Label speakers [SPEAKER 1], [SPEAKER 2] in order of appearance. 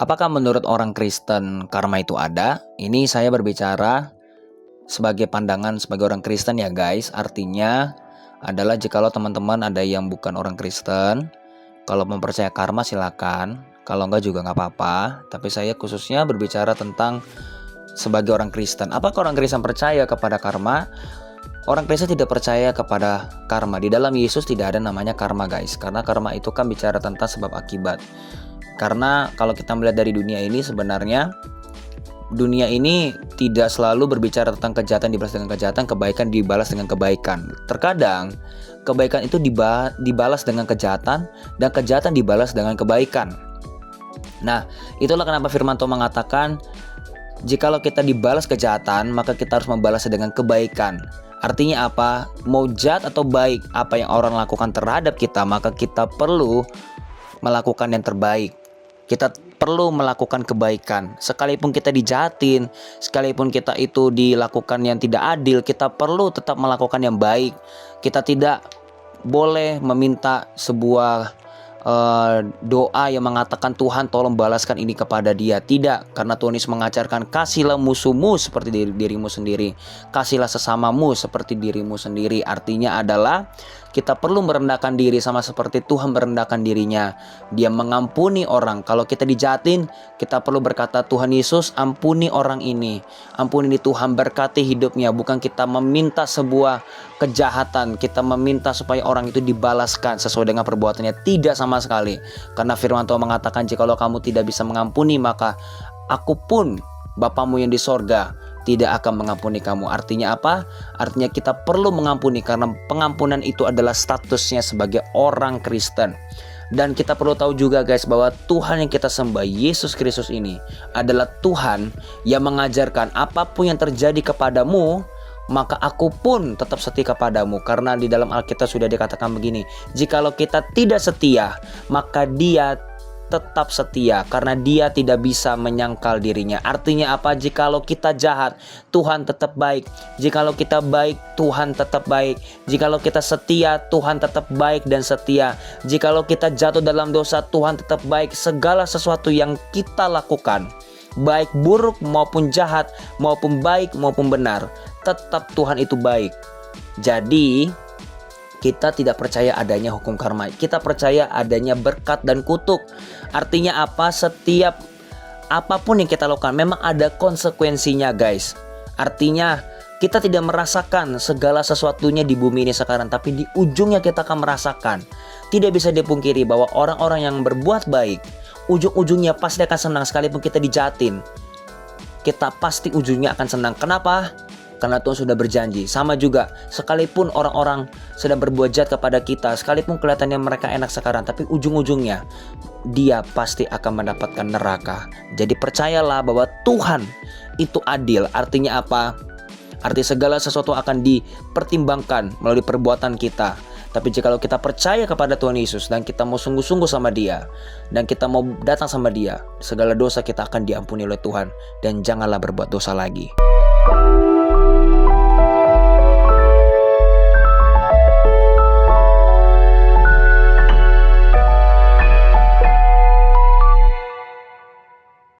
[SPEAKER 1] Apakah menurut orang Kristen karma itu ada? Ini saya berbicara sebagai pandangan sebagai orang Kristen ya guys. Artinya adalah jikalau teman-teman ada yang bukan orang Kristen, kalau mempercaya karma silakan, kalau enggak juga nggak apa-apa. Tapi saya khususnya berbicara tentang sebagai orang Kristen. Apakah orang Kristen percaya kepada karma? Orang Kristen tidak percaya kepada karma. Di dalam Yesus tidak ada namanya karma guys. Karena karma itu kan bicara tentang sebab akibat. Karena kalau kita melihat dari dunia ini, sebenarnya dunia ini tidak selalu berbicara tentang kejahatan dibalas dengan kejahatan, kebaikan dibalas dengan kebaikan. Terkadang kebaikan itu dibalas dengan kejahatan, dan kejahatan dibalas dengan kebaikan. Nah, itulah kenapa firman Tuhan mengatakan jikalau kita dibalas kejahatan, maka kita harus membalasnya dengan kebaikan. Artinya apa? Mau jahat atau baik, apa yang orang lakukan terhadap kita, maka kita perlu melakukan yang terbaik. Kita perlu melakukan kebaikan. Sekalipun kita dijahatin, sekalipun kita itu dilakukan yang tidak adil, kita perlu tetap melakukan yang baik. Kita tidak boleh meminta sebuah doa yang mengatakan Tuhan tolong balaskan ini kepada dia. Tidak, karena Tuhan Yesus mengajarkan kasihlah musuhmu seperti dirimu sendiri, kasihlah sesamamu seperti dirimu sendiri. Artinya adalah kita perlu merendahkan diri sama seperti Tuhan merendahkan dirinya. Dia mengampuni orang. Kalau kita dijahatin, kita perlu berkata, Tuhan Yesus ampuni orang ini, ampuni Tuhan, berkati hidupnya. Bukan kita meminta sebuah kejahatan, kita meminta supaya orang itu dibalaskan sesuai dengan perbuatannya. Tidak sama sekali. Karena firman Tuhan mengatakan jikalau kamu tidak bisa mengampuni, maka aku pun Bapamu yang di sorga tidak akan mengampuni kamu. Artinya apa? Artinya kita perlu mengampuni, karena pengampunan itu adalah statusnya sebagai orang Kristen. Dan kita perlu tahu juga guys, bahwa Tuhan yang kita sembah, Yesus Kristus ini adalah Tuhan yang mengajarkan apapun yang terjadi kepadamu, maka aku pun tetap setia kepadamu. Karena di dalam Alkitab sudah dikatakan begini, jikalau kita tidak setia, maka dia tetap setia, karena dia tidak bisa menyangkal dirinya. Artinya apa? Jikalau kita jahat, Tuhan tetap baik. Jikalau kita baik, Tuhan tetap baik. Jikalau kita setia, Tuhan tetap baik dan setia. Jikalau kita jatuh dalam dosa, Tuhan tetap baik. Segala sesuatu yang kita lakukan, baik buruk maupun jahat, maupun baik maupun benar, tetap Tuhan itu baik. Jadi kita tidak percaya adanya hukum karma. Kita percaya adanya berkat dan kutuk. Artinya apa? Setiap apapun yang kita lakukan memang ada konsekuensinya guys. Artinya kita tidak merasakan segala sesuatunya di bumi ini sekarang, tapi di ujungnya kita akan merasakan. Tidak bisa dipungkiri bahwa orang-orang yang berbuat baik, ujung-ujungnya pasti akan senang. Sekalipun kita dijahatin, kita pasti ujungnya akan senang. Kenapa? Karena Tuhan sudah berjanji. Sama juga, sekalipun orang-orang sedang berbuat jahat kepada kita, sekalipun kelihatannya mereka enak sekarang, tapi ujung-ujungnya dia pasti akan mendapatkan neraka. Jadi percayalah bahwa Tuhan itu adil. Artinya apa? Arti segala sesuatu akan dipertimbangkan melalui perbuatan kita. Tapi jikalau kita percaya kepada Tuhan Yesus dan kita mau sungguh-sungguh sama Dia, dan kita mau datang sama Dia, segala dosa kita akan diampuni oleh Tuhan. Dan janganlah berbuat dosa lagi.